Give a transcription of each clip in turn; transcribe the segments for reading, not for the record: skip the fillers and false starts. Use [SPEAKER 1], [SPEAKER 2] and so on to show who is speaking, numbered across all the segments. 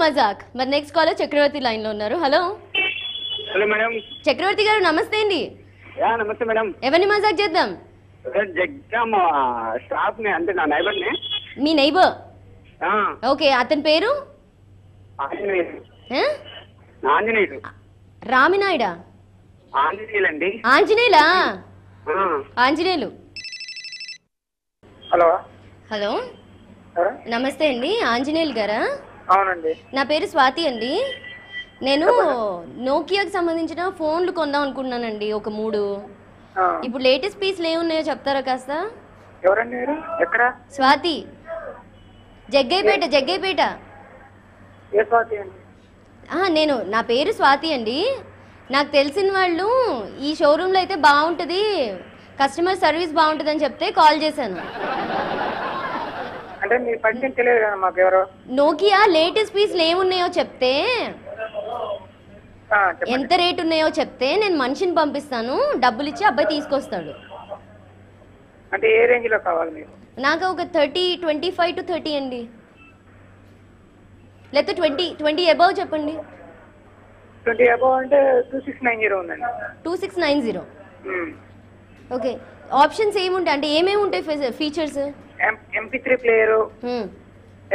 [SPEAKER 1] మజాక్. మరి next caller చక్రవర్తి line లో ఉన్నారు. Hello
[SPEAKER 2] hello madam.
[SPEAKER 1] చక్రవర్తి గారు నమస్తే అండి.
[SPEAKER 2] నమస్తే మేడం.
[SPEAKER 1] ఎవరిని మజాక్ చేద్దాం?
[SPEAKER 2] జగ్గామ స్టాఫ్ ని, అంటే నా నైబర్ ని.
[SPEAKER 1] మీ నైబర్? ఓకే, అతని పేరు
[SPEAKER 2] ఆంజనేయుడు.
[SPEAKER 1] రామినాయుడా?
[SPEAKER 2] ఆంజనేయులండి.
[SPEAKER 1] ఆంజనేయులా? ఆంజనేయులు.
[SPEAKER 2] హలో
[SPEAKER 1] హలో నమస్తే అండి, ఆంజనేయులు గారా?
[SPEAKER 2] అవునండి.
[SPEAKER 1] నా పేరు స్వాతి అండి. నేను నోకియాకి సంబంధించిన ఫోన్లు కొందాం అనుకుంటున్నానండి, ఒక 3. ఇప్పుడు లేటెస్ట్ పీస్లు ఏమున్నాయో చెప్తారా కాస్త?
[SPEAKER 2] ఎవరండి మీరు? ఎక్కడ?
[SPEAKER 1] స్వాతి, జగ్గైపేట. జగ్గైపేట.
[SPEAKER 2] ఏ స్వాతి అండి?
[SPEAKER 1] నా పేరు స్వాతి అండి. నాకు తెలిసిన వాళ్ళు ఈ షోరూంలో అయితే బాగుంటుంది, కస్టమర్ సర్వీస్ బాగుంటుంది అని చెప్తే కాల్ చేశాను.
[SPEAKER 2] అంటే మీ పరిచయం తెలియదు కదా మాకు. ఎవరు?
[SPEAKER 1] నోకియా లేటెస్ట్ పీస్లు ఏమున్నాయో చెప్తే, ఎంత రేట్ ఉన్నాయో చెప్తే నేను మనిషిని పంపిస్తాను, డబ్బులు ఇచ్చి అబ్బాయి తీసుకొస్తాడు.
[SPEAKER 2] అంటే ఏ రేంజ్ లో కావాలి మీకు?
[SPEAKER 1] నాకు ఒక 25 to 30 అండి, లేకపోతే 20 అబౌవ్ చెప్పండి.
[SPEAKER 2] 20 అబౌవ్ అంటే 2690 ఉందండి.
[SPEAKER 1] 2690. ఓకే, ఆప్షన్స్ ఏముంటాయి అంటే ఏమేమి ఉంటాయి features?
[SPEAKER 2] MP3 player,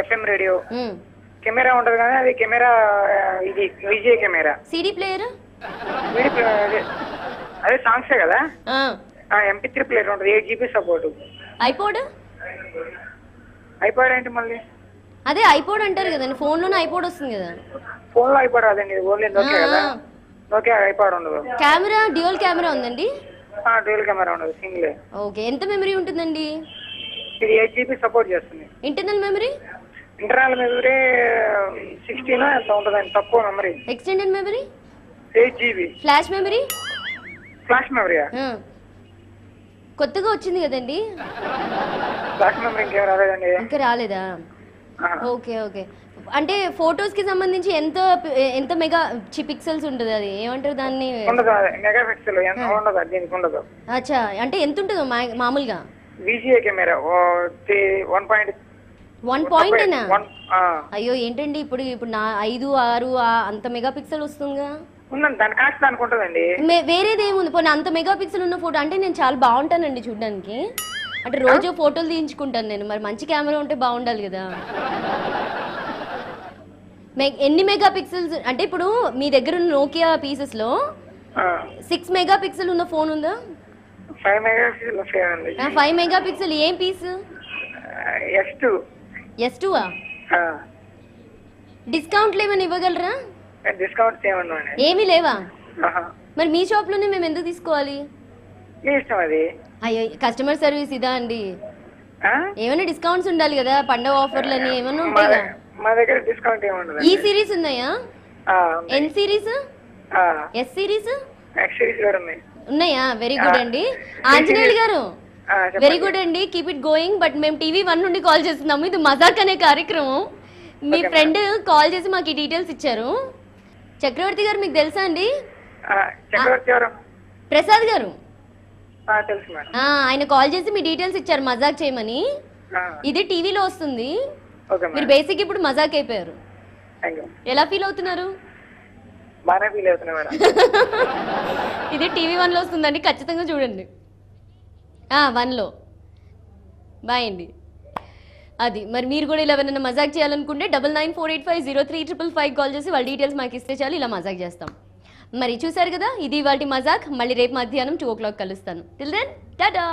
[SPEAKER 2] FM radio, camera ఉంటది కానీ అది కెమెరా ఇది విజే కెమెరా.
[SPEAKER 1] CD ప్లేయర్
[SPEAKER 2] అదే సాంగ్సే కదా. MP3 ప్లేయర్ ఉంటుంది, 8 GB సపోర్ట్.
[SPEAKER 1] ఐపోడ్?
[SPEAKER 2] ఐపాడ్ ఏంటి మళ్ళీ?
[SPEAKER 1] అదే ఐపోడ్ అంటారు కదండి, ఫోన్ లోనే ఐపోడ్ వస్తుంది కదా.
[SPEAKER 2] ఫోన్ లో ఐపాడ్ అదండి, ఓన్లీ నోకియా కదా. నోకియా ఐపాడ్ ఉండదు.
[SPEAKER 1] కెమెరా డ్యూయల్ కెమెరా ఉందండి?
[SPEAKER 2] డ్యూయల్ కెమెరా ఉండదు, సింగిల్.
[SPEAKER 1] ఓకే, ఎంత మెమరీ ఉంటుందండి?
[SPEAKER 2] ఇది 8 GB సపోర్ట్ చేస్తుంది.
[SPEAKER 1] Internal memory?
[SPEAKER 2] ఇంటర్నల్ మెమరీ 16 ఎంత ఉంటుందండి, తక్కువ memory.
[SPEAKER 1] Extended memory?
[SPEAKER 2] 8 GB.
[SPEAKER 1] Flash memory?
[SPEAKER 2] Flash మెమరీయా?
[SPEAKER 1] కొత్తగా వచ్చింది కదండి
[SPEAKER 2] ఫ్లాష్ మెమరీ. ఇంకేం రాలేదండి.
[SPEAKER 1] ఇంకా రాలేదా? Okay okay. అంటే ఫోటోస్ కి సంబంధించి ఎంత మెగా పిక్సెల్స్ ఉంటుంది, అది ఏమంటారు దాన్ని?
[SPEAKER 2] ఉండదు, మెగా పిక్సెల్ ఎంత ఉండదు, దీనికి ఉండదు.
[SPEAKER 1] అచ్చా, అంటే ఎంత ఉంటుందో మామూలుగా?
[SPEAKER 2] విజిఏ కెమెరా
[SPEAKER 1] 1.1 అయ్యో ఏంటండి, ఇప్పుడు నా 5, 6 అంత మెగా పిక్సెల్ వస్తుందిగా.
[SPEAKER 2] ఉందండి, దాని కాస్ట్ దానికి ఉంటుందండి.
[SPEAKER 1] వేరేది ఏముంది పోనీ అంత మెగా పిక్సెల్ ఉన్న ఫోటో? అంటే నేను చాలా బాగుంటానండి చూడడానికి, అంటే రోజు ఫోటోలు తీయించుకుంటాను నేను, మరి మంచి కెమెరా ఉంటే బాగుండాలి కదా. ఎన్ని మెగా పిక్సెల్స్ అంటే ఇప్పుడు మీ దగ్గర ఉన్న నోకియా పీసెస్ లో 6 మెగా పిక్సెల్ ఉన్న ఫోన్ ఉందా?
[SPEAKER 2] 5 మెగాపిక్సెల్
[SPEAKER 1] 5 మెగా పిక్సెల్ ఏం పీస్? S2. డిస్కౌంట్లు ఏమైనా ఇవ్వగలరా?
[SPEAKER 2] డిస్కౌంట్స్
[SPEAKER 1] ఏమీ లేవా? మరి మీ షాప్ లోనే మేము ఎందుకు తీసుకోవాలి?
[SPEAKER 2] మీ ఇష్టం అది.
[SPEAKER 1] అయ్యో, కస్టమర్ సర్వీస్ ఇదా అండి? ఏమైనా డిస్కౌంట్స్ ఉండాలి కదా, పండుగ ఆఫర్లు అని ఏమైనా ఉంటాయి.
[SPEAKER 2] మా దగ్గర డిస్కౌంట్ ఏముండదు.
[SPEAKER 1] ఈ సిరీస్ ఉన్నాయా? N series, S series,
[SPEAKER 2] X series కూడా ఉన్నాయి.
[SPEAKER 1] ఉన్నాయా? వెరీ గుడ్ అండి ఆంజనేయులు గారు, వెరీ గుడ్ అండి, కీప్ ఇట్ గోయింగ్. బట్ మేము TV1 నుండి కాల్ చేస్తున్నాము, ఇది మజాక్ అనే కార్యక్రమం. మీ ఫ్రెండ్ కాల్ చేసి మాకు ఈ డీటెయిల్స్ ఇచ్చారు. చక్రవర్తి గారు మీకు తెలుసా అండి? ప్రసాద్ గారు ఆయన కాల్ చేసి మీ డీటెయిల్స్ ఇచ్చారు మజాక్ చేయమని. ఇది టీవీలో వస్తుంది, మీరు బేసిక్ ఇప్పుడు మజాక్ అయిపోయారు. ఎలా ఫీల్ అవుతున్నారు? ఇది TV1 లో వస్తుందండి, ఖచ్చితంగా చూడండి. 1లో. బాయ్ అండి. అది మరి మీరు కూడా ఇలా ఎవరైనా మజాక్ చేయాలనుకుంటే 9948503555 కాల్ చేసి వాళ్ళ డీటెయిల్స్ మాకు ఇస్తే చాలు, ఇలా మజాక్ చేస్తాం. మరి చూసారు కదా, ఇది ఇవాల్టి మజాక్. మళ్ళీ రేపు మధ్యాహ్నం 2 o'clock కలుస్తాను. Till then Tata.